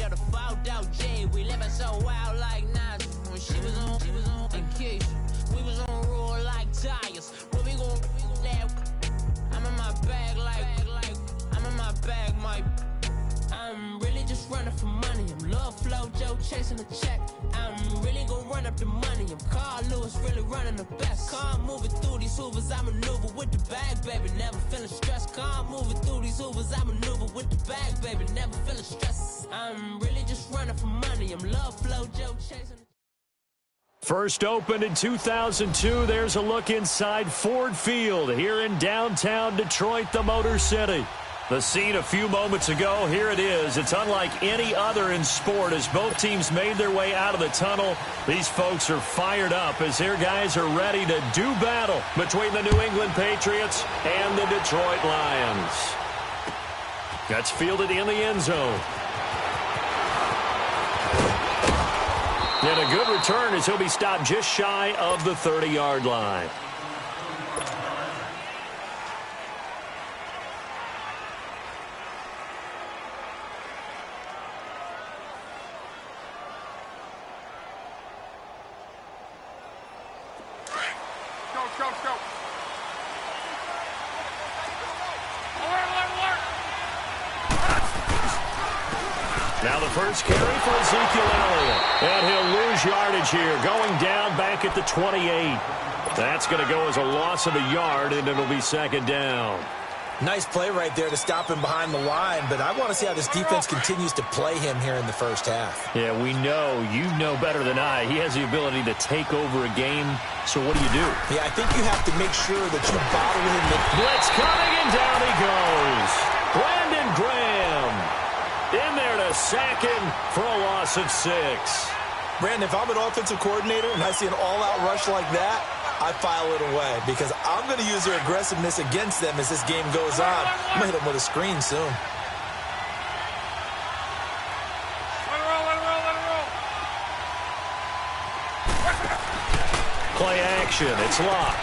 The fouled out J, we living so wild like Nas. When she was on vacation, we was on roll like tires. What we gon' let? I'm in my bag like I'm in my bag, Mike. I'm really just running for money. I'm Love Flow Joe chasing the check. I'm really gonna run up the money. I'm Carl Lewis, really running the best. Calm moving through these hoovers, I maneuver with the bag, baby. Never feeling stressed. Calm moving through these hoovers, I maneuver with the bag, baby. Never feeling stressed. I'm really just running for money. I'm Love Flow Joe chasing. First opened in 2002. There's a look inside Ford Field here in downtown Detroit, the Motor City. The scene a few moments ago, here it is. It's unlike any other in sport as both teams made their way out of the tunnel. These folks are fired up as their guys are ready to do battle between the New England Patriots and the Detroit Lions. That's fielded in the end zone. And a good return as he'll be stopped just shy of the 30-yard line. Now the first carry for Ezekiel Elliott. And he'll lose yardage here, going down back at the 28. That's going to go as a loss of a yard, and it'll be second down. Nice play right there to stop him behind the line, but I want to see how this defense continues to play him here in the first half. Yeah, we know. You know better than I. He has the ability to take over a game, so what do you do? Yeah, I think you have to make sure that you bottle him. Blitz coming, and down he goes. Brandon Graham in there to sack him for a loss of 6. Brandon, if I'm an offensive coordinator and I see an all-out rush like that, I file it away because I'm going to use their aggressiveness against them as this game goes on. I'm going to hit them with a screen soon. Let it roll. Play action. It's locked.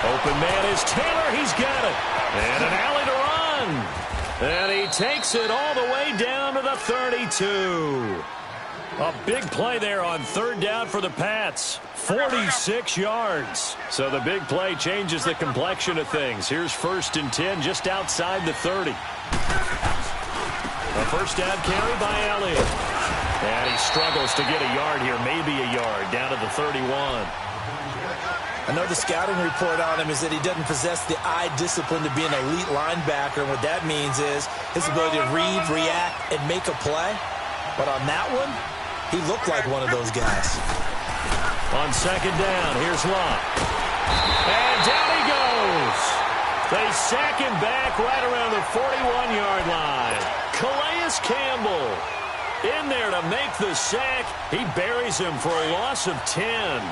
Open man is Taylor. He's got it. And an alley to run. And he takes it all the way down to the 32. A big play there on third down for the Pats. 46 yards. So the big play changes the complexion of things. Here's 1st and 10 just outside the 30. A first down carry by Elliott. And he struggles to get a yard here, maybe a yard, down to the 31. I know the scouting report on him is that he doesn't possess the eye discipline to be an elite linebacker. And what that means is his ability to read, react, and make a play. But on that one, he looked like one of those guys. On second down, here's Locke. And down he goes. They sack him back right around the 41-yard line. Calais Campbell in there to make the sack. He buries him for a loss of 10.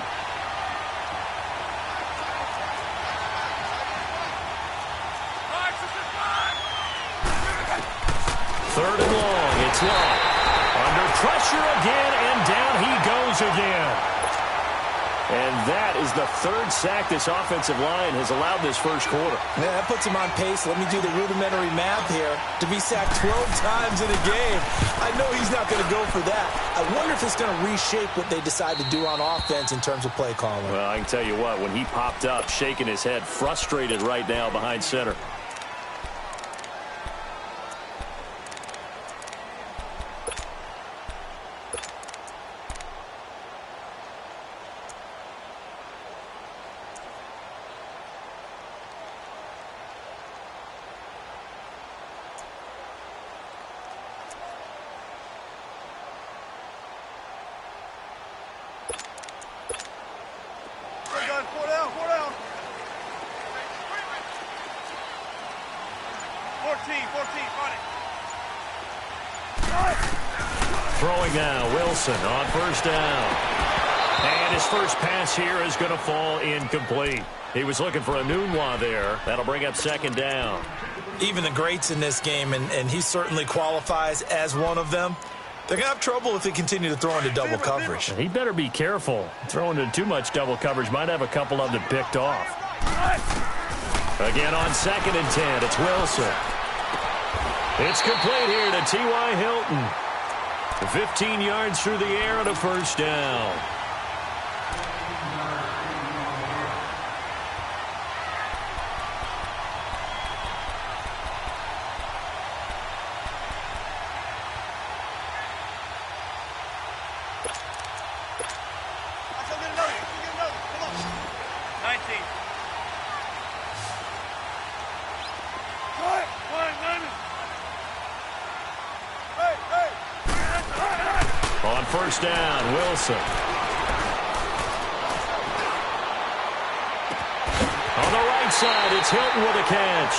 Third and long, it's Locke. Under pressure again, and down he goes again. And that is the third sack this offensive line has allowed this first quarter. Yeah, that puts him on pace. Let me do the rudimentary math here. To be sacked 12 times in a game, I know he's not going to go for that. I wonder if it's going to reshape what they decide to do on offense in terms of play calling. Well, I can tell you what, when he popped up, shaking his head, frustrated right now behind center. Throwing now, Wilson on first down. And his first pass here is going to fall incomplete. He was looking for a Nunwa there. That'll bring up second down. Even the greats in this game, and he certainly qualifies as one of them, they're going to have trouble if they continue to throw into double coverage. He better be careful. Throwing into too much double coverage might have a couple of them picked off. Again on second and 10, it's Wilson. It's complete here to T.Y. Hilton. 15 yards through the air and a first down. On first down, Wilson. On the right side, it's Hilton with a catch.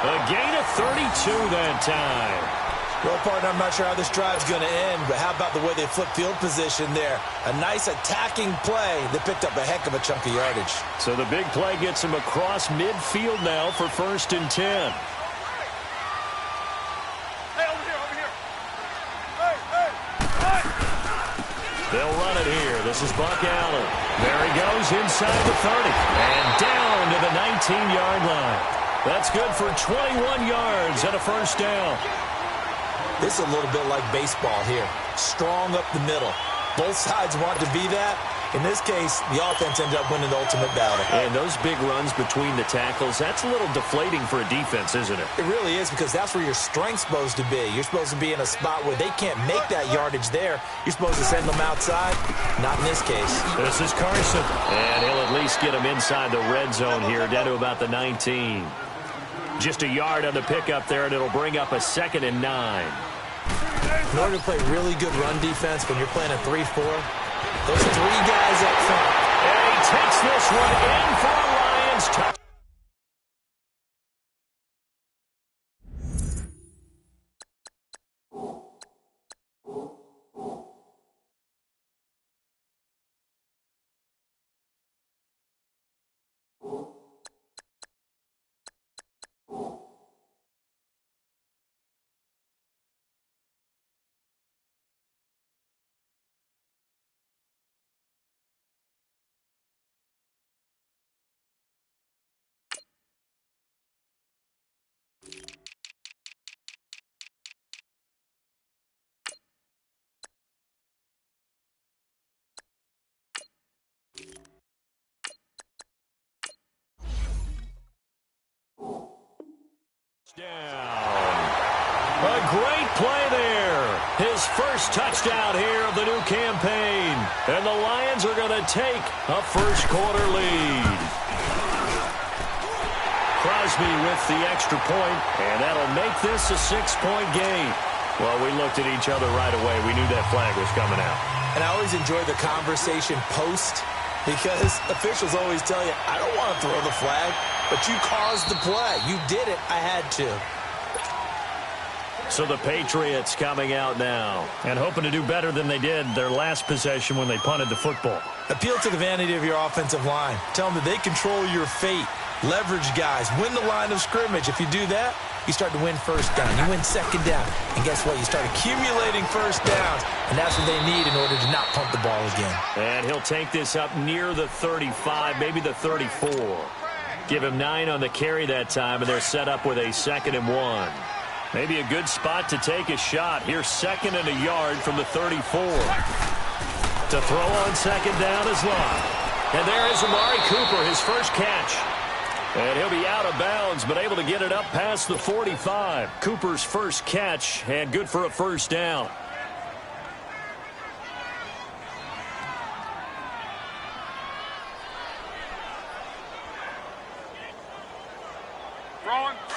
A gain of 32 that time. Well, partner, I'm not sure how this drive's going to end, but how about the way they flip field position there? A nice attacking play that picked up a heck of a chunk of yardage. So the big play gets him across midfield now for 1st and 10. They'll run it here. This is Buck Allen. There he goes inside the 30. And down to the 19-yard line. That's good for 21 yards and a first down. This is a little bit like baseball here. Strong up the middle. Both sides want to be that. In this case, the offense ended up winning the ultimate battle. And those big runs between the tackles, that's a little deflating for a defense, isn't it? It really is, because that's where your strength's supposed to be. You're supposed to be in a spot where they can't make that yardage there. You're supposed to send them outside. Not in this case. This is Carson. And he'll at least get him inside the red zone here, down to about the 19. Just a yard on the pickup there, and it'll bring up a 2nd and 9. In order to play really good run defense when you're playing a 3-4, those 3 guys up front. And he takes this one in for a Lions touchdown. A great play there. His first touchdown here of the new campaign. And the Lions are going to take a first-quarter lead. Crosby with the extra point, and that'll make this a 6-point game. Well, we looked at each other right away. We knew that flag was coming out. And I always enjoy the conversation post, because officials always tell you, I don't want to throw the flag, but you caused the play. You did it. I had to. So the Patriots coming out now and hoping to do better than they did their last possession when they punted the football. Appeal to the vanity of your offensive line. Tell them that they control your fate. Leverage guys. Win the line of scrimmage. If you do that, you start to win first down. You win second down. And guess what? You start accumulating first downs. And that's what they need in order to not punt the ball again. And he'll take this up near the 35, maybe the 34. Give him 9 on the carry that time, and they're set up with a 2nd and 1. Maybe a good spot to take a shot. Here's 2nd and a yard from the 34. To throw on 2nd down is Locke. And there is Amari Cooper, his first catch. And he'll be out of bounds, but able to get it up past the 45. Cooper's first catch, and good for a first down.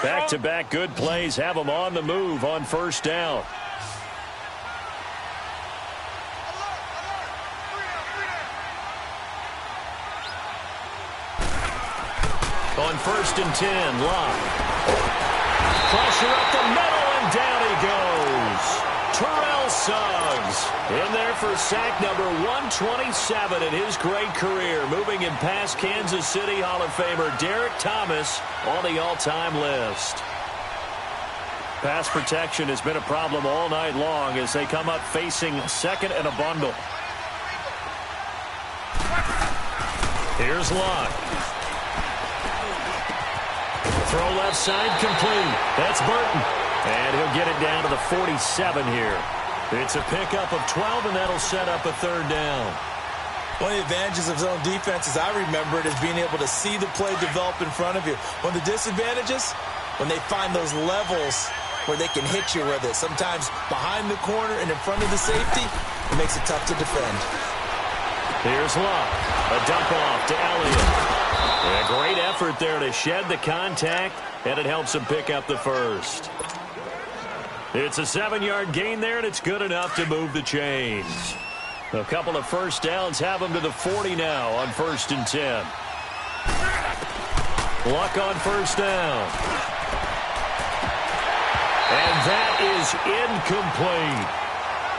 Back-to-back good plays have them on the move on first down. On 1st and 10, Locke. Pressure up the middle, and down he goes. Terrell Suggs in there for sack number 127 in his great career, moving him past Kansas City Hall of Famer Derek Thomas on the all-time list. Pass protection has been a problem all night long as they come up facing 2nd and a bundle. Here's Locke. Throw left side complete. That's Burton. And he'll get it down to the 47 here. It's a pickup of 12, and that'll set up a third down. One of the advantages of zone defense, as I remember it, is being able to see the play develop in front of you. One of the disadvantages, when they find those levels where they can hit you with it, sometimes behind the corner and in front of the safety, it makes it tough to defend. Here's Luck. A dump off to Elliott. A great effort there to shed the contact, and it helps him pick up the first. It's a 7-yard gain there, and it's good enough to move the chains. A couple of first downs have them to the 40 now on 1st and 10. Luck on first down. And that is incomplete.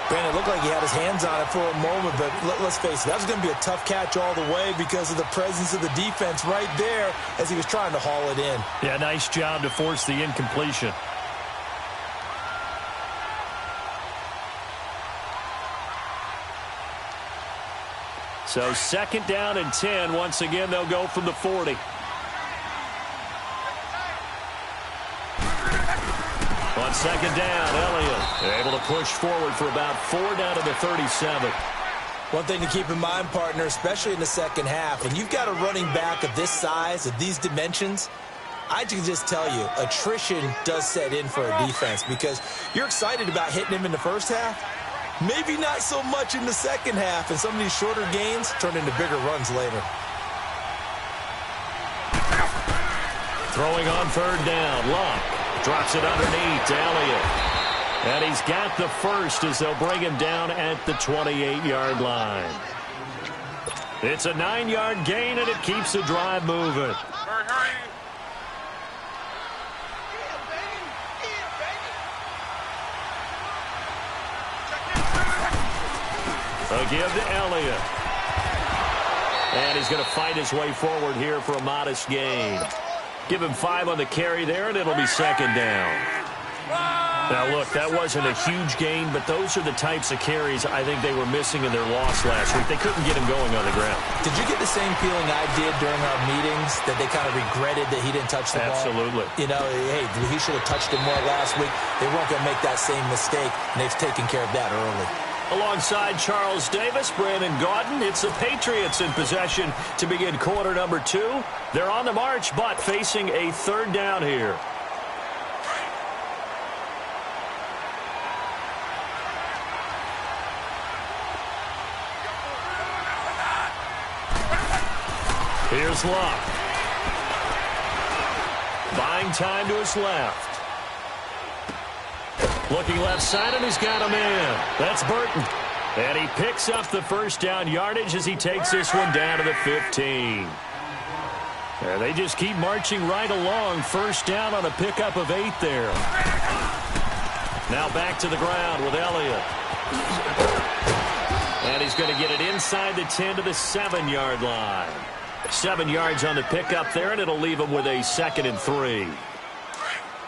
Brandon, it looked like he had his hands on it for a moment, but let's face it, that was going to be a tough catch all the way because of the presence of the defense right there as he was trying to haul it in. Yeah, nice job to force the incompletion. So 2nd down and 10. Once again, they'll go from the 40. On 2nd down, Elliott able to push forward for about 4 down to the 37. One thing to keep in mind, partner, especially in the second half, when you've got a running back of this size, of these dimensions, I can just tell you, attrition does set in for a defense because you're excited about hitting him in the first half. Maybe not so much in the second half, and some of these shorter gains turn into bigger runs later. Throwing on 3rd down, Luck drops it underneath to Elliott. And he's got the first as they'll bring him down at the 28-yard line. It's a 9-yard gain, and it keeps the drive moving. A give to Elliott. And he's going to fight his way forward here for a modest gain. Give him 5 on the carry there, and it'll be 2nd down. Now, look, that wasn't a huge gain, but those are the types of carries I think they were missing in their loss last week. They couldn't get him going on the ground. Did you get the same feeling I did during our meetings, that they kind of regretted that he didn't touch the ball? Absolutely. You know, hey, he should have touched it more last week. They weren't going to make that same mistake, and they've taken care of that early. Alongside Charles Davis, Brandon Gaudin, it's the Patriots in possession to begin quarter number 2. They're on the march, but facing a 3rd down here. Here's Luck. Buying time to his left. Looking left side, and he's got a man. That's Burton. And he picks up the first down yardage as he takes this one down to the 15. And they just keep marching right along. First down on a pickup of 8 there. Now back to the ground with Elliott. And he's going to get it inside the 10 to the 7-yard line. 7 yards on the pickup there, and it'll leave him with a 2nd and 3.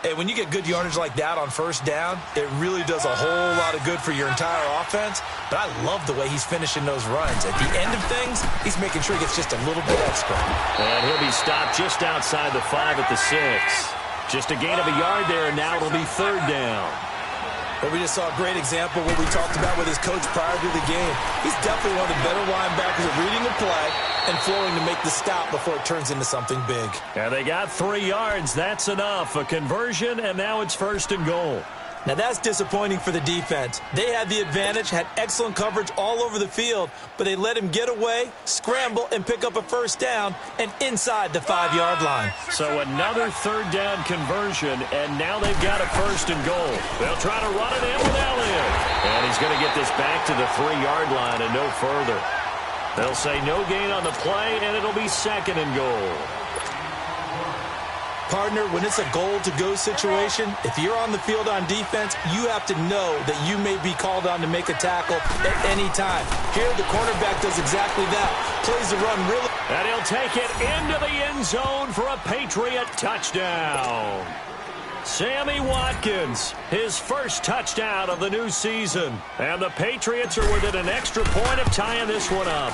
Hey, when you get good yardage like that on first down, it really does a whole lot of good for your entire offense. But I love the way he's finishing those runs. At the end of things, he's making sure he gets just a little bit extra. And he'll be stopped just outside the 5 at the 6. Just a gain of a yard there, and now it'll be 3rd down. But we just saw a great example of what we talked about with his coach prior to the game. He's definitely one of the better linebackers at reading the play and flowing to make the stop before it turns into something big. And they got 3 yards. That's enough. A conversion, and now it's 1st and goal. Now that's disappointing for the defense. They had the advantage, had excellent coverage all over the field, but they let him get away, scramble, and pick up a first down, and inside the 5-yard line. So another 3rd down conversion, and now they've got a 1st and goal. They'll try to run it in with Elliott. And he's going to get this back to the 3-yard line and no further. They'll say no gain on the play, and it'll be 2nd and goal. Partner, when it's a goal-to-go situation, if you're on the field on defense, you have to know that you may be called on to make a tackle at any time. Here, the cornerback does exactly that. Plays the run really. And he'll take it into the end zone for a Patriot touchdown. Sammy Watkins, his first touchdown of the new season. And the Patriots are within an extra point of tying this one up.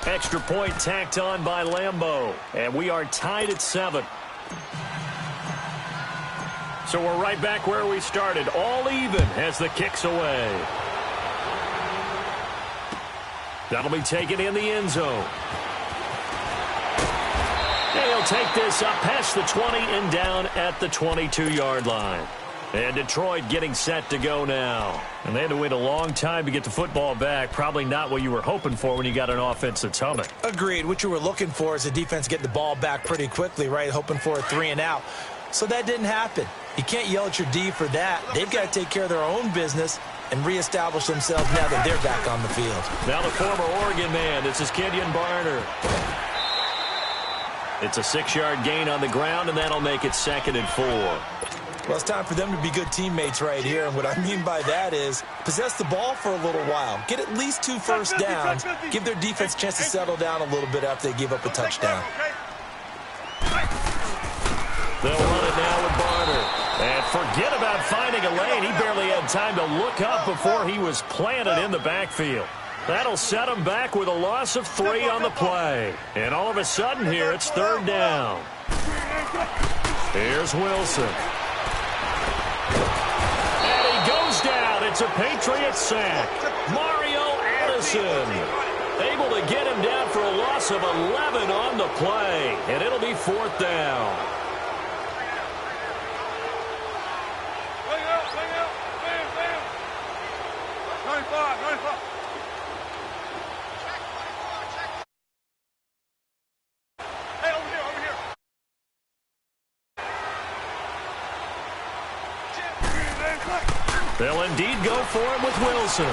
Extra point tacked on by Lambeau. And we are tied at 7. So So we're right back where we started, all even as the kick's away. That'll be taken in the end zone. And he'll take this up past the 20 and down at the 22-yard line. And Detroit getting set to go now. And they had to wait a long time to get the football back. Probably not what you were hoping for when you got an offense that's humming. Agreed. What you were looking for is the defense getting the ball back pretty quickly, right? Hoping for a 3 and out. So that didn't happen. You can't yell at your D for that. They've got to take care of their own business and reestablish themselves now that they're back on the field. Now the former Oregon man. This is Kenyon Barner. It's a 6-yard gain on the ground, and that'll make it 2nd and 4. Well, it's time for them to be good teammates right here. And what I mean by that is possess the ball for a little while. Get at least 2 first downs. Give their defense a chance to settle down a little bit after they give up a touchdown. They'll run it now with Barner. And forget about finding a lane. He barely had time to look up before he was planted in the backfield. That'll set him back with a loss of 3 on the play. And all of a sudden here, it's 3rd down. Here's Wilson. And he goes down. It's a Patriot sack. Mario Addison able to get him down for a loss of 11 on the play. And it'll be 4th down. They'll indeed go for it with Wilson.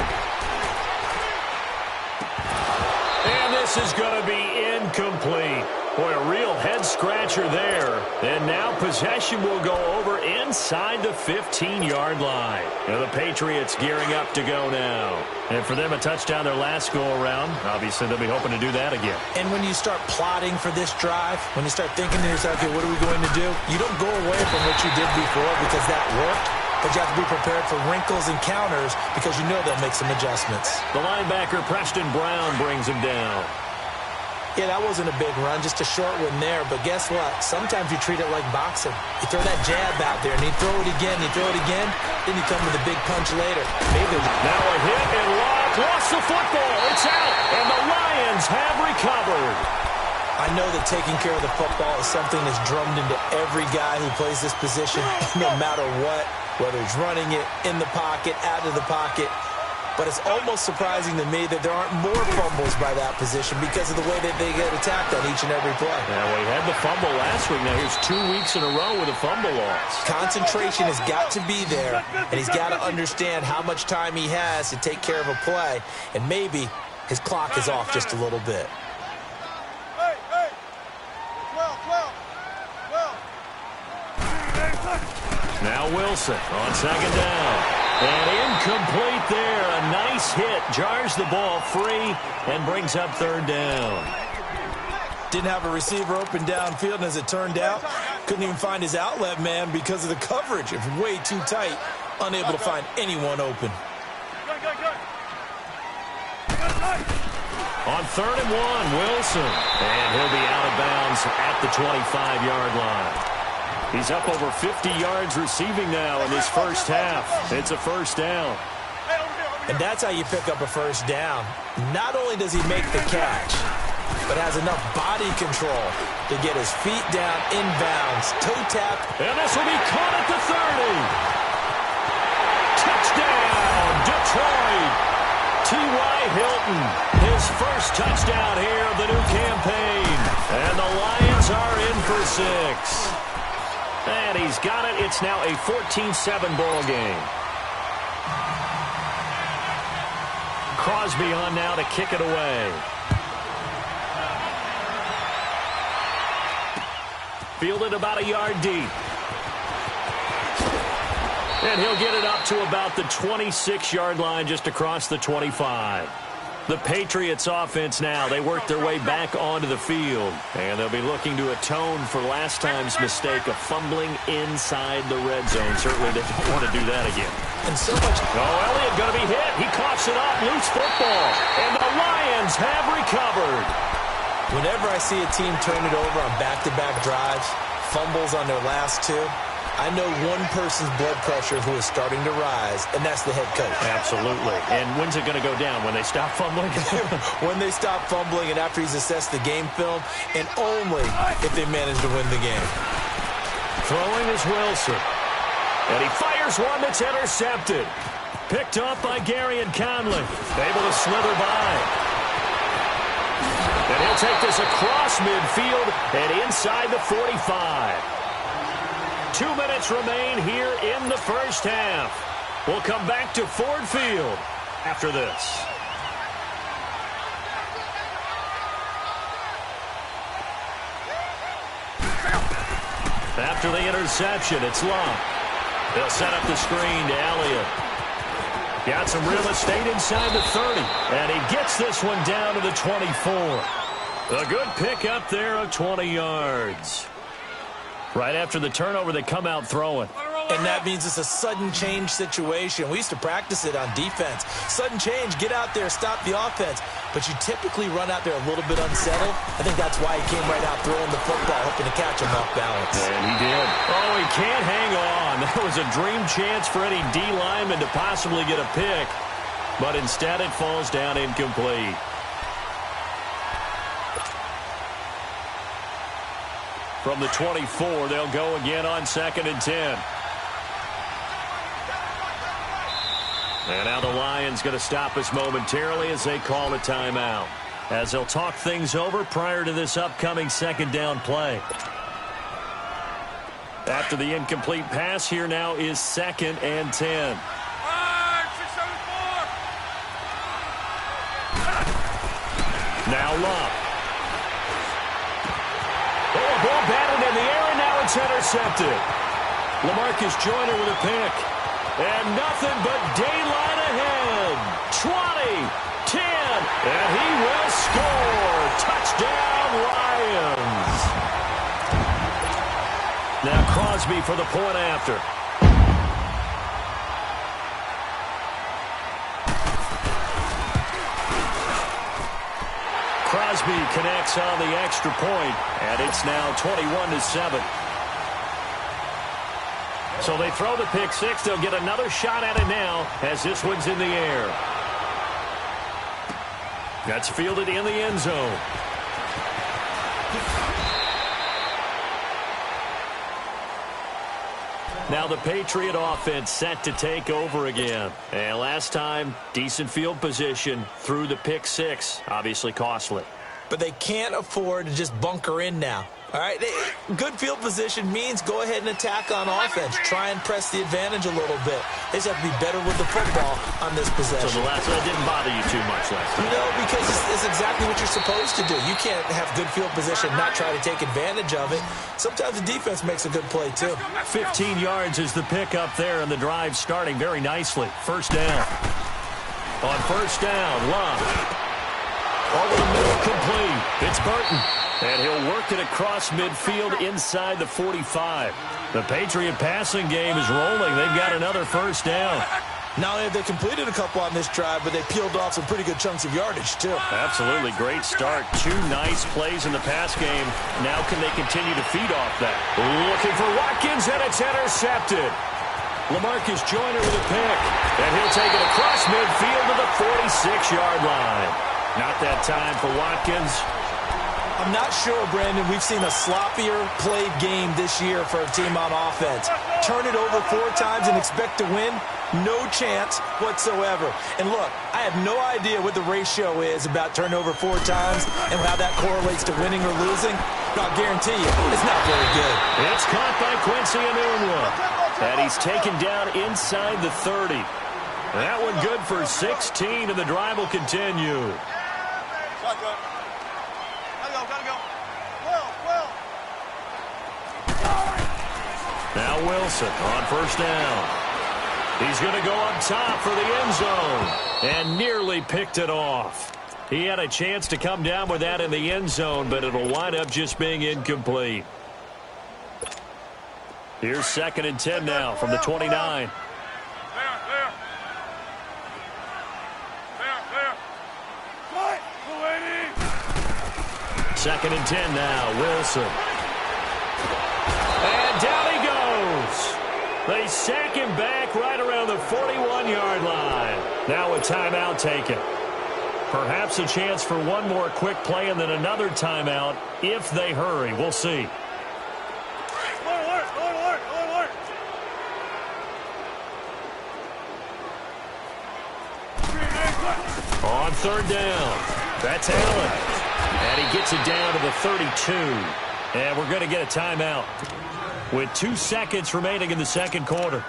And this is going to be incomplete. Boy, a real head-scratcher there. And now possession will go over inside the 15-yard line. And the Patriots gearing up to go now. And for them, a touchdown their last go-around. Obviously, they'll be hoping to do that again. And when you start plotting for this drive, when you start thinking to yourself, okay, what are we going to do? You don't go away from what you did before because that worked. But you have to be prepared for wrinkles and counters because you know they'll make some adjustments. The linebacker, Preston Brown, brings him down. Yeah, that wasn't a big run, just a short one there. But guess what? Sometimes you treat it like boxing. You throw that jab out there, and you throw it again, then you come with a big punch later. Maybe now a hit and lost the football. It's out, and the Lions have recovered. I know that taking care of the football is something that's drummed into every guy who plays this position, no matter what, whether he's running it, in the pocket, out of the pocket. But it's almost surprising to me that there aren't more fumbles by that position because of the way that they get attacked on each and every play. Now, we had the fumble last week. Now, here's 2 weeks in a row with a fumble loss. Concentration has got to be there, and he's got to understand how much time he has to take care of a play, and maybe his clock is off just a little bit. Now Wilson on 2nd down. And incomplete there. A nice hit. Jars the ball free and brings up 3rd down. Didn't have a receiver open downfield, and as it turned out, couldn't even find his outlet man because of the coverage. It's way too tight. Unable to find anyone open. On 3rd and 1, Wilson. And he'll be out of bounds at the 25-yard line. He's up over 50 yards receiving now in his first half. It's a 1st down. And that's how you pick up a 1st down. Not only does he make the catch, but has enough body control to get his feet down inbounds, toe tap. And this will be caught at the 30. Touchdown, Detroit. T.Y. Hilton, his first touchdown here of the new campaign. And the Lions are in for 6. And he's got it. It's now a 14-7 ball game. Crosby on now to kick it away. Fielded about a yard deep. And he'll get it up to about the 26-yard line just across the 25. The Patriots offense now, they work their way back onto the field. And they'll be looking to atone for last time's mistake of fumbling inside the red zone. Certainly they don't want to do that again. And so much. Oh, Elliott going to be hit. He coughs it up. Loose football. And the Lions have recovered. Whenever I see a team turn it over on back-to-back drives, fumbles on their last 2, I know one person's blood pressure who is starting to rise, and that's the head coach. Absolutely. And when's it going to go down? When they stop fumbling? When they stop fumbling and after he's assessed the game film, and only if they manage to win the game. Throwing is Wilson. And he fires one that's intercepted. Picked up by Gary and Conley. Able to slither by. And he'll take this across midfield and inside the 45. 2 minutes remain here in the first half. We'll come back to Ford Field after this. After the interception, it's Love. They'll set up the screen to Elliott. Got some real estate inside the 30. And he gets this one down to the 24. A good pick up there of 20 yards. Right after the turnover, they come out throwing. And that means it's a sudden change situation. We used to practice it on defense. Sudden change, get out there, stop the offense. But you typically run out there a little bit unsettled. I think that's why he came right out throwing the football, hoping to catch him off balance. And he did. Oh, he can't hang on. That was a dream chance for any D lineman to possibly get a pick. But instead, it falls down incomplete. From the 24, they'll go again on 2nd and 10. And now the Lions going to stop us momentarily as they call a timeout, as they'll talk things over prior to this upcoming second down play. After the incomplete pass, here now is 2nd and 10. Now Love. Oh, a ball batted in the air, and now it's intercepted. LaMarcus Joyner with a pick. And nothing but daylight ahead. 20, 10, and he will score. Touchdown, Lions. Now Crosby for the point after. Crosby connects on the extra point, and it's now 21-7. So they throw the pick six. They'll get another shot at it now as this one's in the air. That's fielded in the end zone. Now the Patriot offense set to take over again. And last time, decent field position through the pick six. Obviously costly. But they can't afford to just bunker in now. All right, good field position means go ahead and attack on offense. Try and press the advantage a little bit. They just have to be better with the football on this possession. So the last one didn't bother you too much last time. No, because it's exactly what you're supposed to do. You can't have good field position and not try to take advantage of it. Sometimes the defense makes a good play, too. 15 yards is the pick up there, and the drive starting very nicely. First down. On first down, Love. Over the middle, complete. It's Burton. And he'll work it across midfield inside the 45. The Patriot passing game is rolling. They've got another first down. Not only have they completed a couple on this drive, but they peeled off some pretty good chunks of yardage, too. Absolutely. Great start. 2 nice plays in the pass game. Now can they continue to feed off that? Looking for Watkins, and it's intercepted. LaMarcus Joyner with a pick. And he'll take it across midfield to the 46-yard line. Not that time for Watkins. I'm not sure, Brandon, we've seen a sloppier played game this year for a team on offense. Turn it over 4 times and expect to win? No chance whatsoever. And look, I have no idea what the ratio is about turnover 4 times and how that correlates to winning or losing. But I'll guarantee you, it's not very good. It's caught by Quincy Enunwa. And he's taken down inside the 30. That one good for 16, and the drive will continue. Now Wilson on first down. He's going to go up top for the end zone. And nearly picked it off. He had a chance to come down with that in the end zone, but it'll wind up just being incomplete. Here's 2nd and 10 now from the 29. Second and 10 now, Wilson. And down he goes. They sack him back right around the 41-yard line. Now a timeout taken. Perhaps a chance for one more quick play and then another timeout if they hurry. We'll see. On third down, that's Allen. And he gets it down to the 32. And we're going to get a timeout with 2 seconds remaining in the second quarter.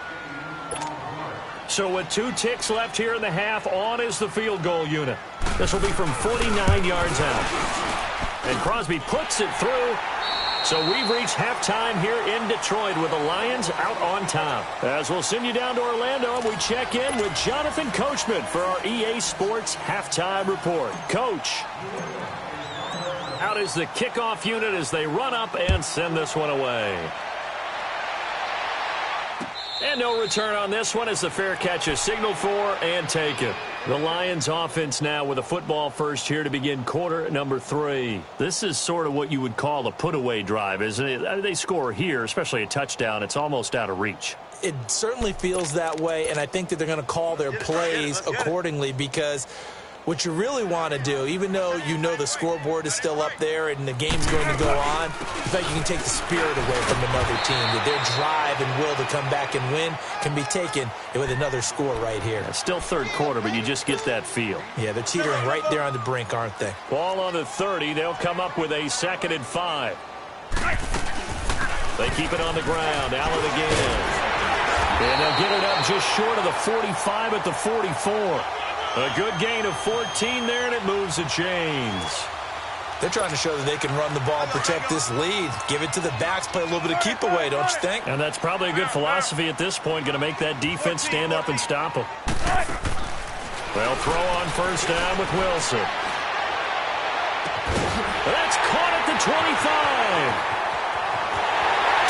So with 2 ticks left here in the half, on is the field goal unit. This will be from 49 yards out. And Crosby puts it through. So we've reached halftime here in Detroit with the Lions out on top. As we'll send you down to Orlando, we check in with Jonathan Coachman for our EA Sports Halftime Report. Coach, out is the kickoff unit as they run up and send this one away. And no return on this one as the fair catch is signaled for and taken. The Lions offense now with a football first here to begin quarter number 3. This is sort of what you would call a put-away drive, isn't it? They score here, especially a touchdown. It's almost out of reach. It certainly feels that way, and I think that they're going to call their plays accordingly because what you really want to do, even though you know the scoreboard is still up there and the game's going to go on, in fact, you can take the spirit away from another team. That their drive and will to come back and win can be taken with another score right here. It's still third quarter, but you just get that feel. Yeah, they're teetering right there on the brink, aren't they? Ball on the 30. They'll come up with a 2nd and 5. They keep it on the ground. Allen again. And they'll get it up just short of the 45 at the 44. A good gain of 14 there, and it moves the chains. They're trying to show that they can run the ball, protect this lead. Give it to the backs, play a little bit of keep away, don't you think? And that's probably a good philosophy at this point, going to make that defense stand up and stop them. They'll throw on first down with Wilson. That's caught at the 25.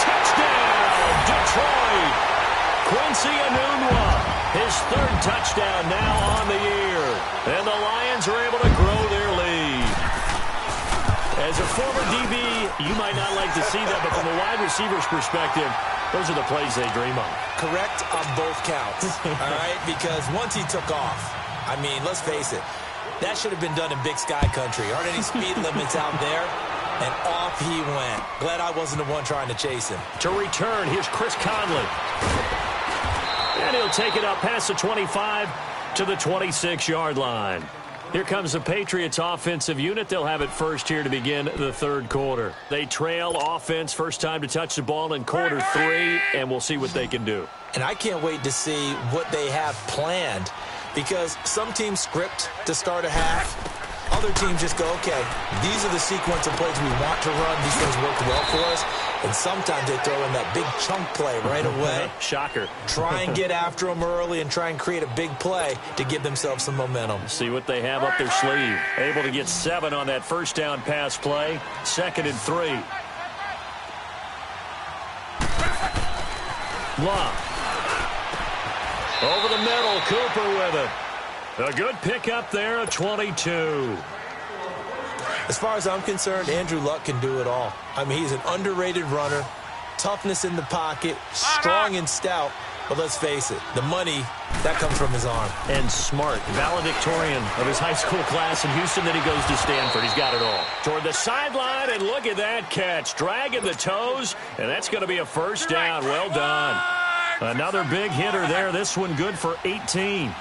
Touchdown, Detroit. Quincy Enunwa. His 3rd touchdown now on the year. And the Lions are able to grow their lead. As a former DB, you might not like to see that, but from a wide receiver's perspective, those are the plays they dream of. Correct on both counts, all right? Because once he took off, I mean, let's face it, that should have been done in Big Sky Country. Aren't any speed limits out there? And off he went. Glad I wasn't the one trying to chase him. To return, here's Chris Conley. And he'll take it up past the 25 to the 26-yard line. Here comes the Patriots offensive unit. They'll have it first here to begin the third quarter. They trail offense, first time to touch the ball in quarter 3, and we'll see what they can do. And I can't wait to see what they have planned because some teams script to start a half. Other teams just go, okay, these are the sequence of plays we want to run. These things work well for us. And sometimes they throw in that big chunk play right away. Shocker. Try and get after them early and try and create a big play to give themselves some momentum. See what they have up their sleeve. Able to get 7 on that first down pass play. 2nd and 3. Love. Over the middle, Cooper with it. A good pickup there at 22. As far as I'm concerned, Andrew Luck can do it all. I mean, he's an underrated runner, toughness in the pocket, strong and stout. But let's face it, the money, that comes from his arm. And smart, valedictorian of his high school class in Houston, then he goes to Stanford. He's got it all. Toward the sideline, and look at that catch. Dragging the toes, and that's going to be a first down. Well done. Another big hitter there. This one good for 18.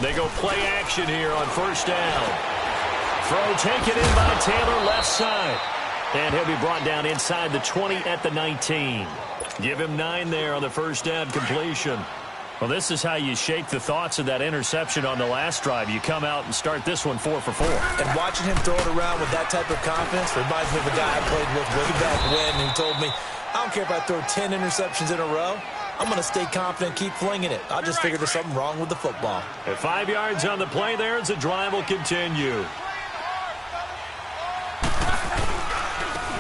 They go play action here on first down. Throw taken in by Taylor, left side. And he'll be brought down inside the 20 at the 19. Give him 9 there on the first down completion. Well, this is how you shake the thoughts of that interception on the last drive. You come out and start this one 4 for 4. And watching him throw it around with that type of confidence reminds me of a guy I played with way back when who told me, I don't care if I throw 10 interceptions in a row. I'm going to stay confident, keep flinging it. I just figured there's something wrong with the football. At 5 yards on the play there as the drive will continue.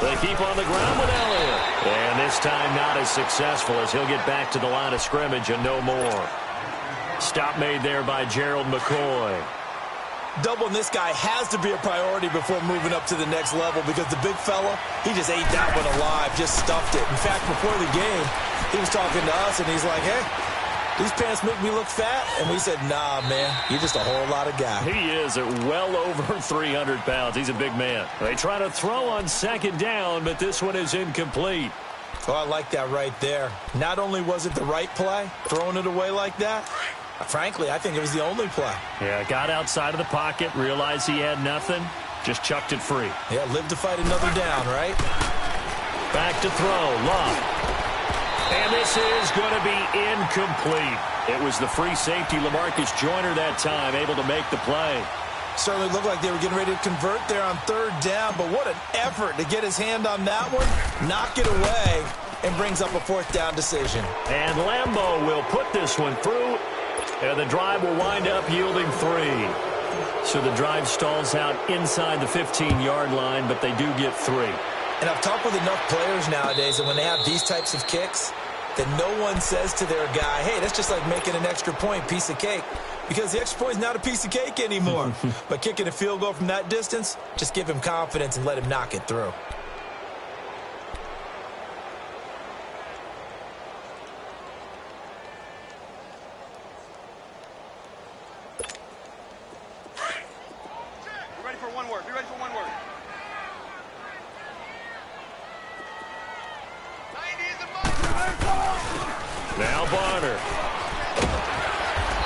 They keep on the ground with Elliott. And this time not as successful as he'll get back to the line of scrimmage and no more. Stop made there by Gerald McCoy. Doubling this guy has to be a priority before moving up to the next level because the big fella, he just ate that one alive, just stuffed it. In fact, before the game, he was talking to us, and he's like, hey, these pants make me look fat. And we said, nah, man, you're just a whole lot of guy. He is at well over 300 pounds. He's a big man. They try to throw on second down, but this one is incomplete. Oh, I like that right there. Not only was it the right play, throwing it away like that, frankly, I think it was the only play. Yeah, got outside of the pocket, realized he had nothing, just chucked it free. Yeah, live to fight another down, right? Back to throw, Love. And this is going to be incomplete. It was the free safety, LaMarcus Joyner, that time, able to make the play. Certainly looked like they were getting ready to convert there on third down, but what an effort to get his hand on that one, knock it away, and brings up a fourth down decision. And Lambeau will put this one through, and the drive will wind up yielding 3. So the drive stalls out inside the 15-yard line, but they do get 3. And I've talked with enough players nowadays, and when they have these types of kicks, that no one says to their guy, hey, that's just like making an extra point, piece of cake. Because the extra point is not a piece of cake anymore. But kicking a field goal from that distance, just give him confidence and let him knock it through. Be ready for one word. Be ready for one word. Now Barner.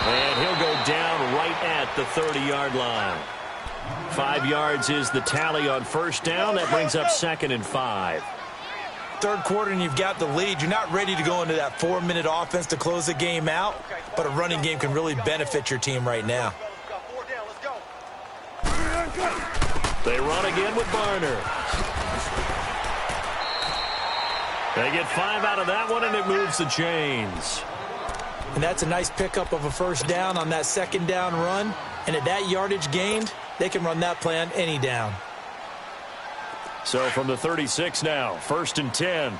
And he'll go down right at the 30-yard line. 5 yards is the tally on first down. That brings up 2nd and 5. Third quarter and you've got the lead. You're not ready to go into that 4-minute offense to close the game out, but a running game can really benefit your team right now. They run again with Barner. They get 5 out of that one, and it moves the chains. And that's a nice pickup of a first down on that second down run. And at that yardage gained, they can run that play on any down. So from the 36 now, 1st and 10.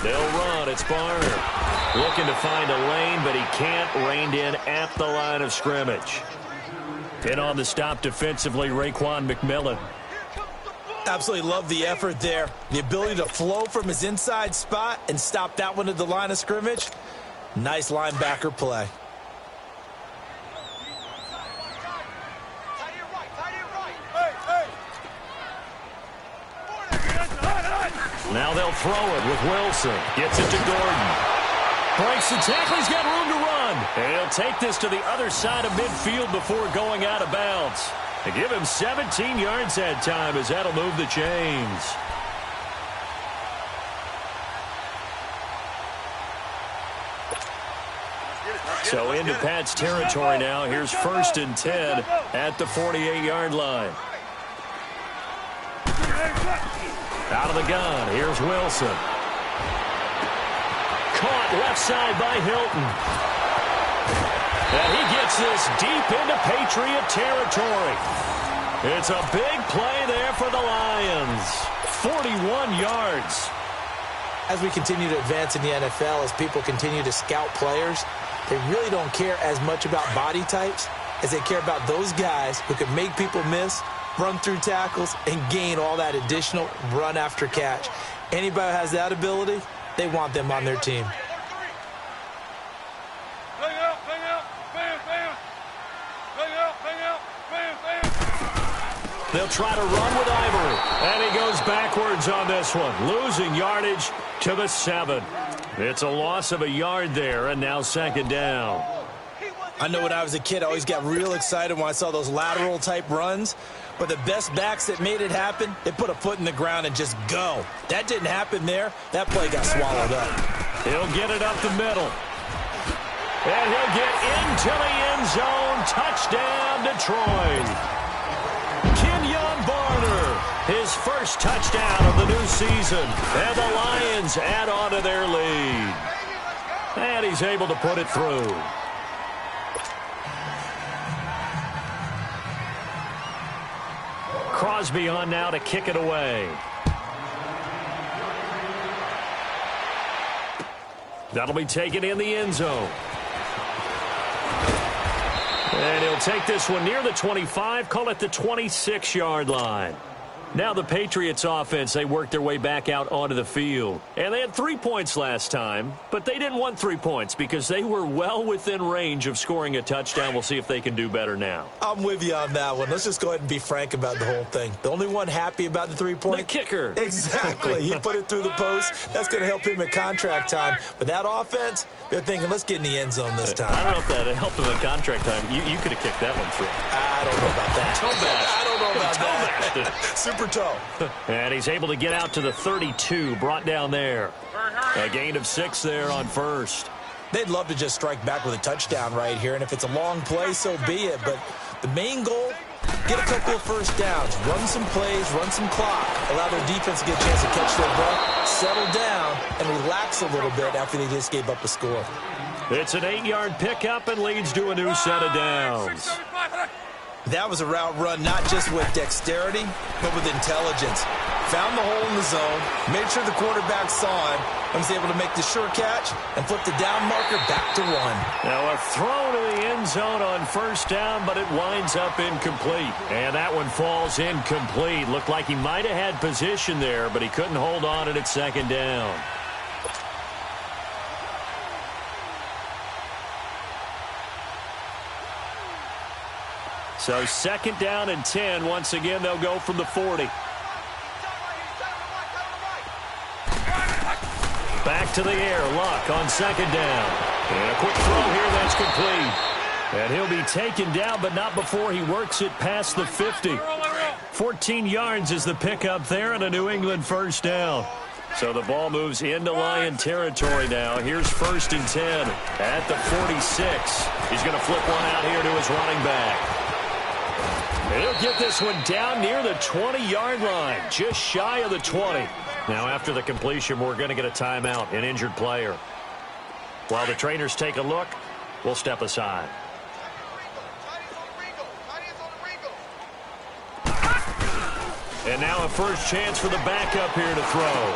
They'll run. It's Barner. Looking to find a lane, but he can't. Reined in at the line of scrimmage. In on the stop defensively, Raekwon McMillan. Absolutely love the effort there. The ability to flow from his inside spot and stop that one at the line of scrimmage. Nice linebacker play. Now they'll throw it with Wilson. Gets it to Gordon. Breaks the tackle. He's got room to run. And he'll take this to the other side of midfield before going out of bounds. They give him 17 yards that time as that'll move the chains. So into Pat's territory now. Here's 1st and 10 at the 48-yard line. Out of the gun. Here's Wilson. Caught left side by Hilton. And he gets this deep into Patriot territory. It's a big play there for the Lions. 41 yards. As we continue to advance in the NFL, as people continue to scout players, they really don't care as much about body types as they care about those guys who can make people miss, run through tackles, and gain all that additional run after catch. Anybody who has that ability, they want them on their team. They'll try to run with Ivory. And he goes backwards on this one, losing yardage to the 7. It's a loss of a yard there, and now 2nd down. I know when I was a kid, I always got real excited when I saw those lateral-type runs. But the best backs that made it happen, they put a foot in the ground and just go. That didn't happen there. That play got swallowed up. He'll get it up the middle. And he'll get into the end zone. Touchdown, Detroit. Kenyon Barner, his first touchdown of the new season. And the Lions add on to their lead. And he's able to put it through. Crosby on now to kick it away. That'll be taken in the end zone. And he'll take this one near the 25, call it the 26-yard line. Now the Patriots offense, they worked their way back out onto the field. And they had 3 points last time, but they didn't want 3 points because they were well within range of scoring a touchdown. We'll see if they can do better now. I'm with you on that one. Let's just go ahead and be frank about the whole thing. The only one happy about the 3-point? The kicker. Exactly. He put it through the post. That's going to help him at contract time. But that offense, they're thinking, let's get in the end zone this time. I don't know if that helped him at contract time. You could have kicked that one through. I don't know about that. I don't know about that. Super toe. And he's able to get out to the 32, brought down there. A gain of 6 there on first. They'd love to just strike back with a touchdown right here, and if it's a long play, so be it. But the main goal, get a couple of first downs, run some plays, run some clock, allow their defense to get a chance to catch their breath, settle down, and relax a little bit after they just gave up a score. It's an 8-yard pickup and leads to a new set of downs. That was a route run not just with dexterity, but with intelligence. Found the hole in the zone, made sure the quarterback saw him, and was able to make the sure catch and flip the down marker back to 1. Now a throw to the end zone on first down, but it winds up incomplete. And that one falls incomplete. Looked like he might have had position there, but he couldn't hold on at second down. So second down and 10. Once again, they'll go from the 40. Back to the air. Luck on second down. And a quick throw here that's complete. And he'll be taken down, but not before he works it past the 50. 14 yards is the pickup there and a New England first down. So the ball moves into Lion territory now. Here's first and 10 at the 46. He's going to flip one out here to his running back. He'll get this one down near the 20-yard line, just shy of the 20. Now, after the completion, we're going to get a timeout, an injured player. While the trainers take a look, we'll step aside. And now a first chance for the backup here to throw.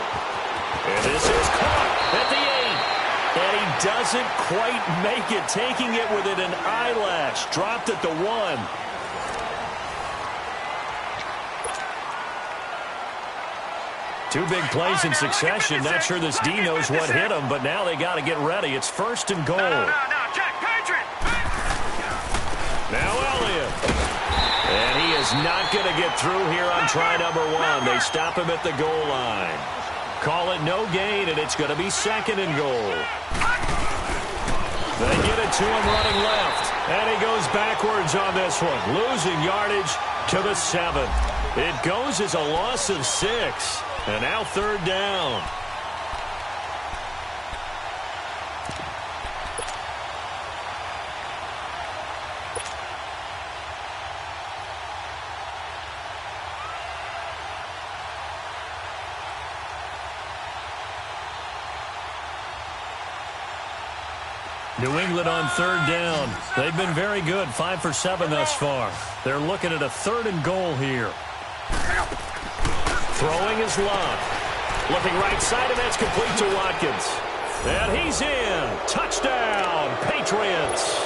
And this is caught at the 8. And he doesn't quite make it, taking it within an eyelash. Dropped at the 1. Two big plays in succession. Not sure this D knows what hit him, but now they got to get ready. It's first and goal. Now Elliott. And he is not going to get through here on try number 1. They stop him at the goal line. Call it no gain, and it's going to be second and goal. They get it to him running left. And he goes backwards on this one, losing yardage to the 7. It goes as a loss of 6. And now third down. New England on third down. They've been very good, 5 for 7 thus far. They're looking at a third and goal here. Throwing is Luck. Looking right side, and that's complete to Watkins. And he's in. Touchdown, Patriots.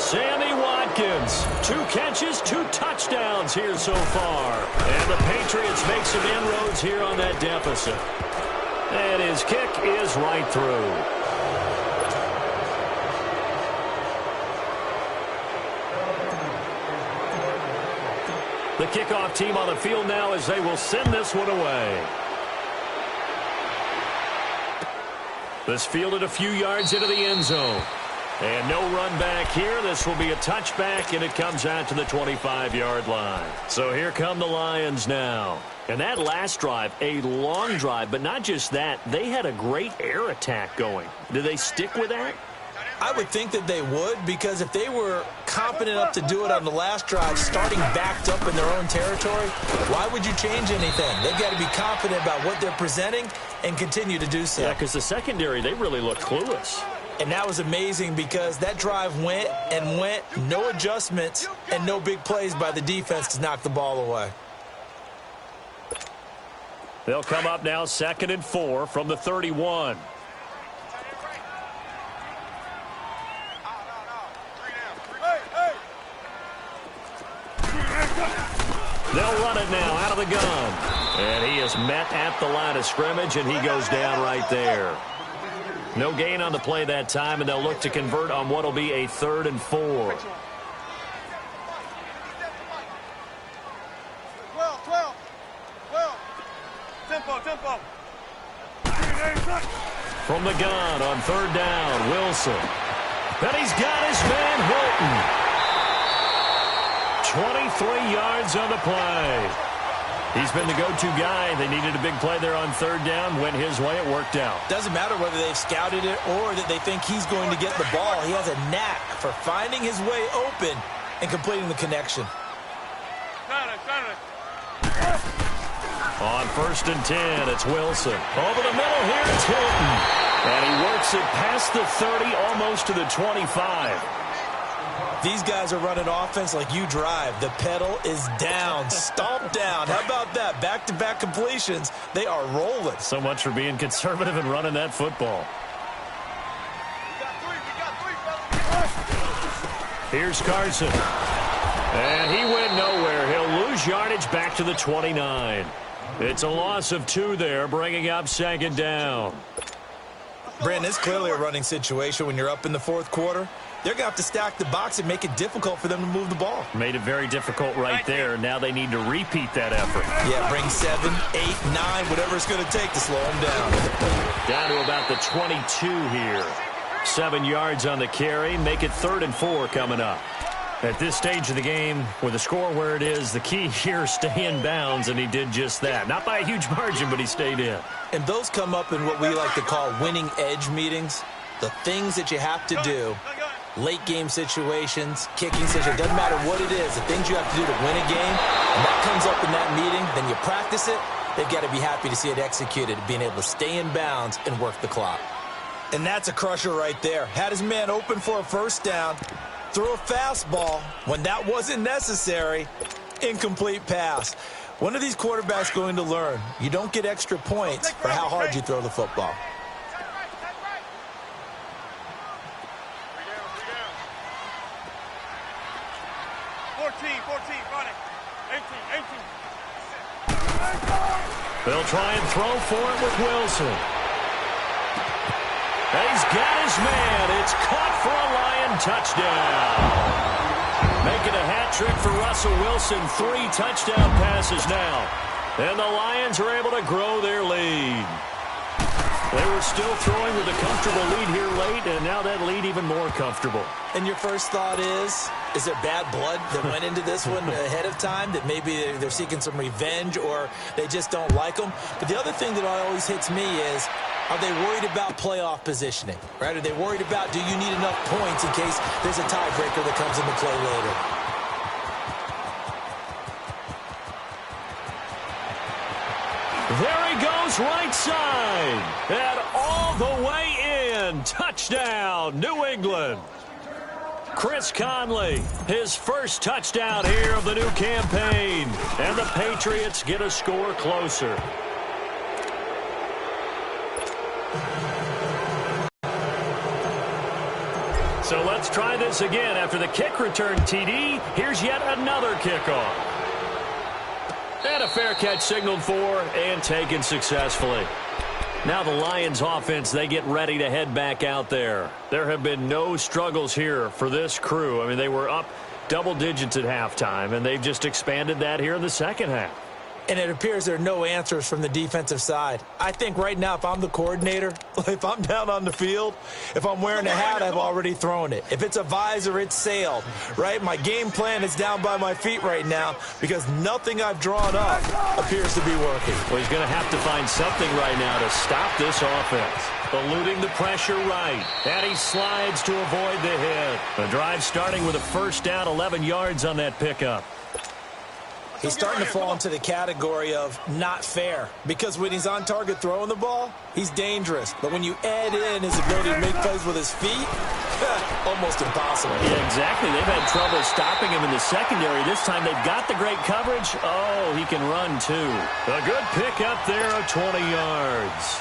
Sammy Watkins. 2 catches, 2 touchdowns here so far. And the Patriots make some inroads here on that deficit. And his kick is right through. The kickoff team on the field now as they will send this one away. This fielded a few yards into the end zone. And no run back here. This will be a touchback, and it comes out to the 25-yard line. So here come the Lions now. And that last drive, a long drive, but not just that. They had a great air attack going. Do they stick with that? I would think that they would, because if they were confident enough to do it on the last drive, starting backed up in their own territory, why would you change anything? They've got to be confident about what they're presenting and continue to do so. Yeah, because the secondary, they really looked clueless. And that was amazing because that drive went and went, no adjustments, and no big plays by the defense to knock the ball away. They'll come up now 2nd and 4 from the 31. of the gun. And he is met at the line of scrimmage, and he goes down right there. No gain on the play that time, and they'll look to convert on what will be a 3rd and 4. 12. Tempo. From the gun on 3rd down, Wilson. And he's got his man Hilton. 23 yards on the play. He's been the go-to guy. They needed a big play there on 3rd down. Went his way. It worked out. Doesn't matter whether they've scouted it or that they think he's going to get the ball. He has a knack for finding his way open and completing the connection. On 1st and 10, it's Wilson. Over the middle here, it's Hilton. And he works it past the 30, almost to the 25. These guys are running offense like you drive. The pedal is down, stomped down. How about that? Back-to-back completions. They are rolling. So much for being conservative and running that football. Here's Carson. And he went nowhere. He'll lose yardage back to the 29. It's a loss of 2 there, bringing up 2nd down. Brandon, it's clearly a running situation when you're up in the 4th quarter. They're going to have to stack the box and make it difficult for them to move the ball. Made it very difficult right there. Now they need to repeat that effort. Yeah, bring 7, 8, 9, whatever it's going to take to slow them down. Down to about the 22 here. 7 yards on the carry. Make it 3rd and 4 coming up. At this stage of the game, with the score where it is, the key here, stay in bounds, and he did just that. Not by a huge margin, but he stayed in. And those come up in what we like to call winning edge meetings. The things that you have to do, late game situations, kicking situations, doesn't matter what it is, the things you have to do to win a game, and that comes up in that meeting, then you practice it, they've got to be happy to see it executed, being able to stay in bounds and work the clock. And that's a crusher right there. Had his man open for a 1st down, threw a fastball when that wasn't necessary, incomplete pass. When are these quarterbacks going to learn? You don't get extra points for how hard you throw the football. They'll try and throw for it with Wilson. And he's got his man. It's caught for a Lion touchdown. Making a hat trick for Russell Wilson. 3 touchdown passes now. And the Lions are able to grow their lead. They were still throwing with a comfortable lead here late, and now that lead even more comfortable. And your first thought is there bad blood that went into this one ahead of time, that maybe they're seeking some revenge or they just don't like them? But the other thing that always hits me is, are they worried about playoff positioning? Right? Are they worried about, do you need enough points in case there's a tiebreaker that comes into play later? There he goes, right side. And all the way in. Touchdown, New England. Chris Conley, his first touchdown here of the new campaign. And the Patriots get a score closer. So let's try this again. After the kick return TD, here's yet another kickoff. And a fair catch signaled for and taken successfully. Now the Lions offense, they get ready to head back out there. There have been no struggles here for this crew. I mean, they were up double digits at halftime, and they've just expanded that here in the second half. And it appears there are no answers from the defensive side. I think right now, if I'm the coordinator, if I'm down on the field, if I'm wearing a hat, I've already thrown it. If it's a visor, it's sailed, right? My game plan is down by my feet right now because nothing I've drawn up appears to be working. Well, he's going to have to find something right now to stop this offense. Eluding the pressure right. And he slides to avoid the hit. The drive starting with a first down, 11 yards on that pickup. He's starting to fall into the category of not fair because when he's on target throwing the ball, he's dangerous. But when you add in his ability to make plays with his feet, almost impossible. Yeah, exactly. They've had trouble stopping him in the secondary. This time they've got the great coverage. Oh, he can run too. A good pickup there of 20 yards.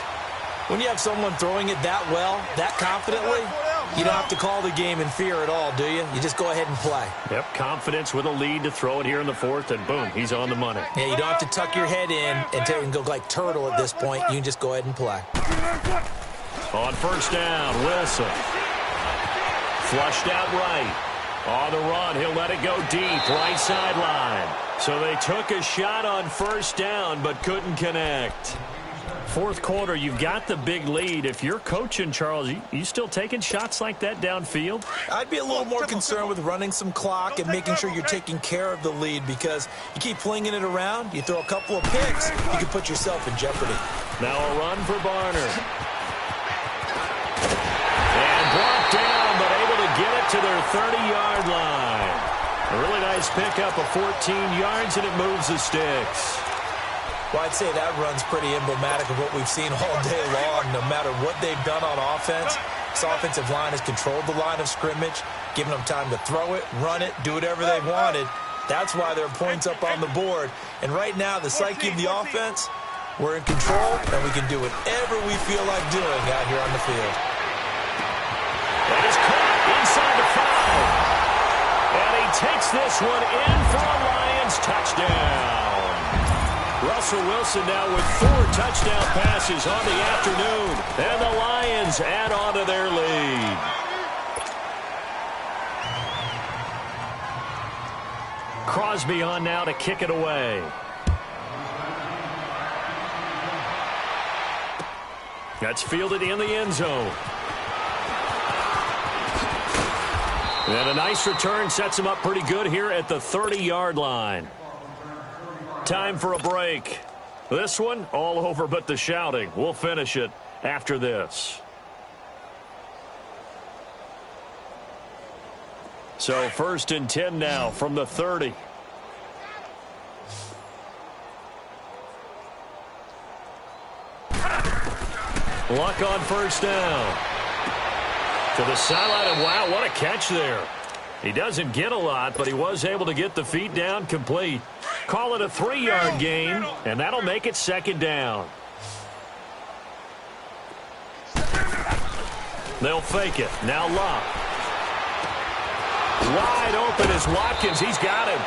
When you have someone throwing it that well, that confidently, You don't have to call the game in fear at all, do you? You just go ahead and play. Yep, confidence with a lead to throw it here in the fourth, and boom, he's on the money. Yeah, you don't have to tuck your head in and go like turtle at this point. You can just go ahead and play. On first down, Wilson. Flushed out right. On the run, he'll let it go deep, right sideline. So they took a shot on first down, but couldn't connect. Fourth quarter, you've got the big lead. If you're coaching, Charles, you still taking shots like that downfield? I'd be a little more concerned with running some clock and making sure you're taking care of the lead, because you keep flinging it around, you throw a couple of picks, you can put yourself in jeopardy. Now a run for Barner. And brought down, but able to get it to their 30-yard line. A really nice pickup of 14 yards, and it moves the sticks. Well, I'd say that run's pretty emblematic of what we've seen all day long. No matter what they've done on offense, this offensive line has controlled the line of scrimmage, given them time to throw it, run it, do whatever they wanted. That's why there are points up on the board. And right now, the psyche of the offense, we're in control, and we can do whatever we feel like doing out here on the field. That is caught inside the 5. And he takes this one in for a Lions touchdown. Russell Wilson now with 4 touchdown passes on the afternoon. And the Lions add on to their lead. Crosby on now to kick it away. That's fielded in the end zone. And a nice return sets him up pretty good here at the 30-yard line. Time for a break. This one, all over but the shouting. We'll finish it after this. So 1st and 10 now from the 30. Luck on first down. To the sideline, and wow, what a catch there. He doesn't get a lot, but he was able to get the feet down complete. Call it a 3-yard gain, and that'll make it 2nd down. They'll fake it. Now Luck. Wide open is Watkins. He's got him.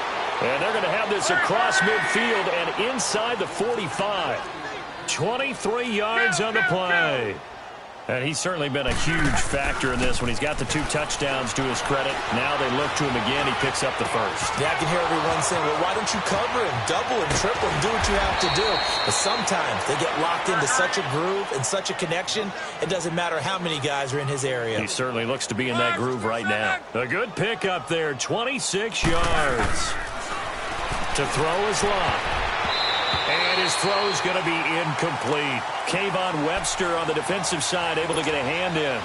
And they're going to have this across midfield and inside the 45. 23 yards on the play. And he's certainly been a huge factor in this when he's got the 2 touchdowns to his credit. Now they look to him again. He picks up the first. Yeah, I can hear everyone saying, well, why don't you cover him, double him, triple him, do what you have to do. But sometimes they get locked into such a groove and such a connection, it doesn't matter how many guys are in his area. He certainly looks to be in that groove right now. A good pickup there, 26 yards. To throw is Luck. And his throw's going to be incomplete. Kayvon Webster on the defensive side able to get a hand in.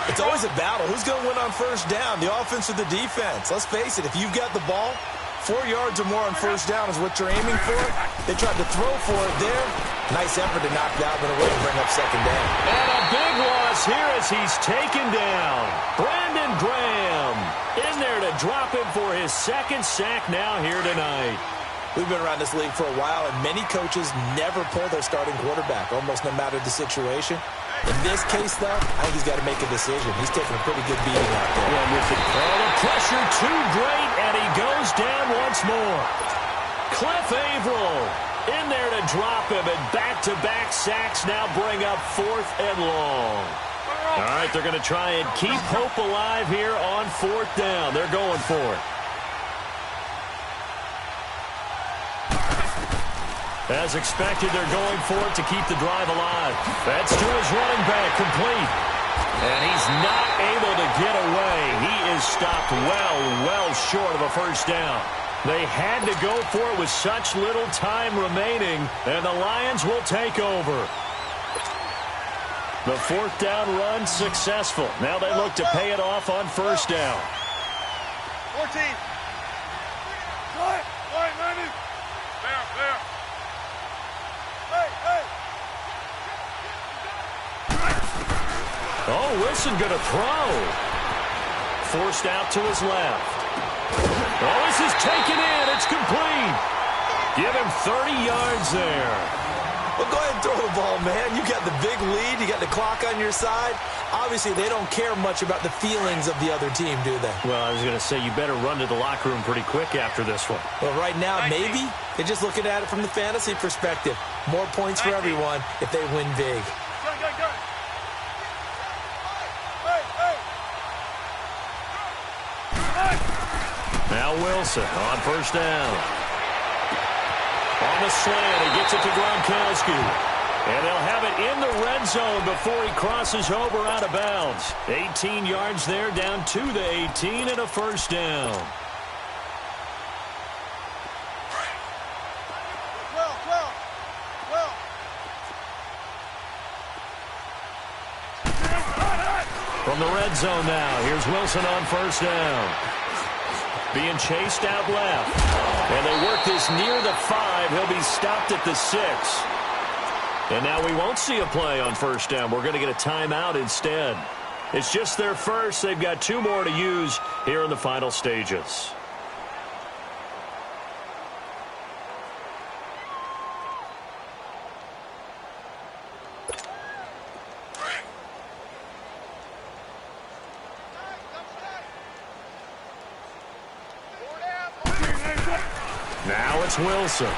It's always a battle. Who's going to win on first down, the offense or the defense? Let's face it, if you've got the ball, 4 yards or more on first down is what you're aiming for. They tried to throw for it there. Nice effort to knock that one away and bring up 2nd down. And a big loss here as he's taken down. Brandon Graham in there to drop him for his 2nd sack now here tonight. We've been around this league for a while, and many coaches never pull their starting quarterback, almost no matter the situation. In this case, though, I think he's got to make a decision. He's taking a pretty good beating out there. Yeah, with the pressure too great, and he goes down once more. Cliff Averill in there to drop him, and back-to-back sacks now bring up 4th and long. All right, they're going to try and keep hope alive here on 4th down. They're going for it. As expected, they're going for it to keep the drive alive. That's to his running back, complete. And he's not able to get away. He is stopped well short of a first down. They had to go for it with such little time remaining, and the Lions will take over. The 4th down run successful. Now they look to pay it off on first down. 14. Right, Manny. There. Oh, Wilson going to throw. Forced out to his left. Oh, this is taken in. It's complete. Give him 30 yards there. Well, go ahead and throw the ball, man. You got the big lead. You got the clock on your side. Obviously, they don't care much about the feelings of the other team, do they? Well, I was going to say you better run to the locker room pretty quick after this one. Well, right now, maybe. They're just looking at it from the fantasy perspective. More points for everyone if they win big. Now Wilson on first down. On the slant, he gets it to Gronkowski. And they'll have it in the red zone before he crosses over out of bounds. 18 yards there, down to the 18, and a first down. From the red zone now, here's Wilson on first down. Being chased out left. And they work this near the 5. He'll be stopped at the 6. And now we won't see a play on first down. We're going to get a timeout instead. It's just their first. They've got 2 more to use here in the final stages. Now it's Wilson.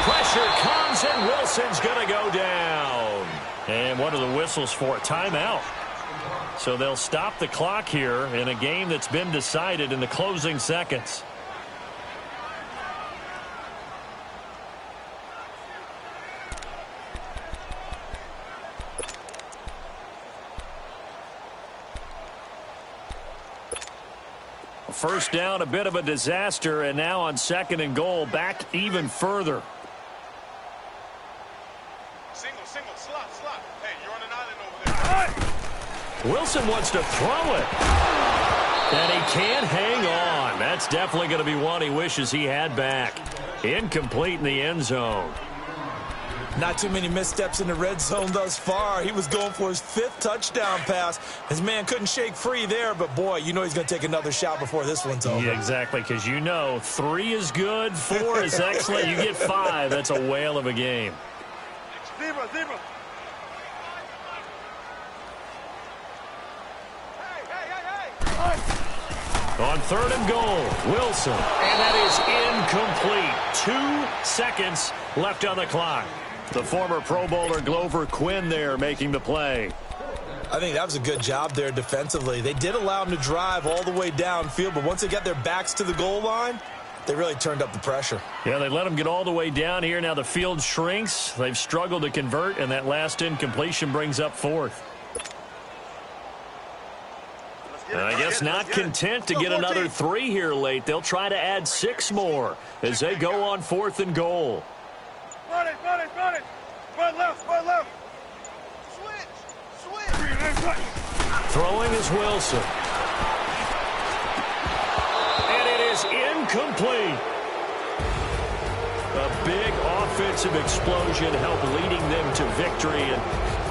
Pressure comes, and Wilson's going to go down. And what are the whistles for? Timeout. So they'll stop the clock here in a game that's been decided in the closing seconds. First down, a bit of a disaster, and now on second and goal, back even further. Single, slot. Hey, you're on an island over there. Wilson wants to throw it. And he can't hang on. That's definitely going to be one he wishes he had back. Incomplete in the end zone. Not too many missteps in the red zone thus far. He was going for his 5th touchdown pass. His man couldn't shake free there, but boy, you know he's going to take another shot before this one's over. Yeah, exactly, because you know 3 is good, 4 is excellent. You get 5, that's a whale of a game. Zebra. Hey. On third and goal, Wilson. And that is incomplete. 2 seconds left on the clock. The former Pro Bowler Glover Quinn there making the play. I think that was a good job there defensively. They did allow him to drive all the way downfield, but once they got their backs to the goal line, they really turned up the pressure. Yeah, they let him get all the way down here. Now the field shrinks. They've struggled to convert, and that last incompletion brings up 4th. And I guess not content to get another 3 here late. They'll try to add 6 more as they go on 4th and goal. Run it. Run left. Switch. Throwing is Wilson. And it is incomplete. A big offensive explosion helped leading them to victory. And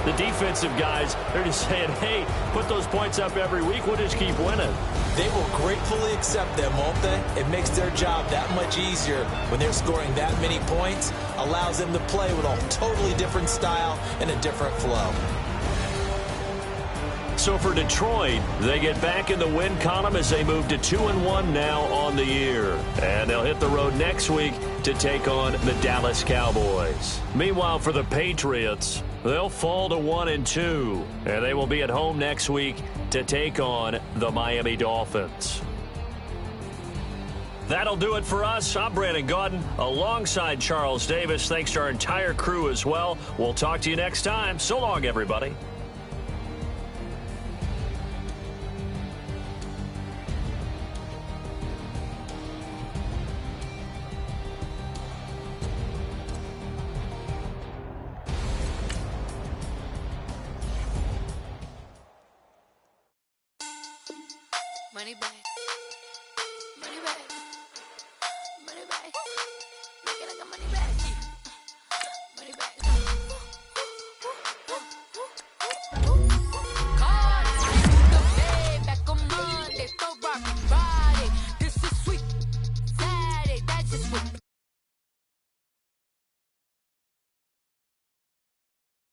the defensive guys, they're just saying, hey, put those points up every week. We'll just keep winning. They will gratefully accept them, won't they? It makes their job that much easier when they're scoring that many points. Allows them to play with a totally different style and a different flow. So for Detroit, they get back in the win column as they move to 2-1 now on the year. And they'll hit the road next week to take on the Dallas Cowboys. Meanwhile, for the Patriots, they'll fall to 1-2. And they will be at home next week to take on the Miami Dolphins. That'll do it for us. I'm Brandon Gaudin alongside Charles Davis. Thanks to our entire crew as well. We'll talk to you next time. So long, everybody. Money back. Money back. Money back. Make it like a money back.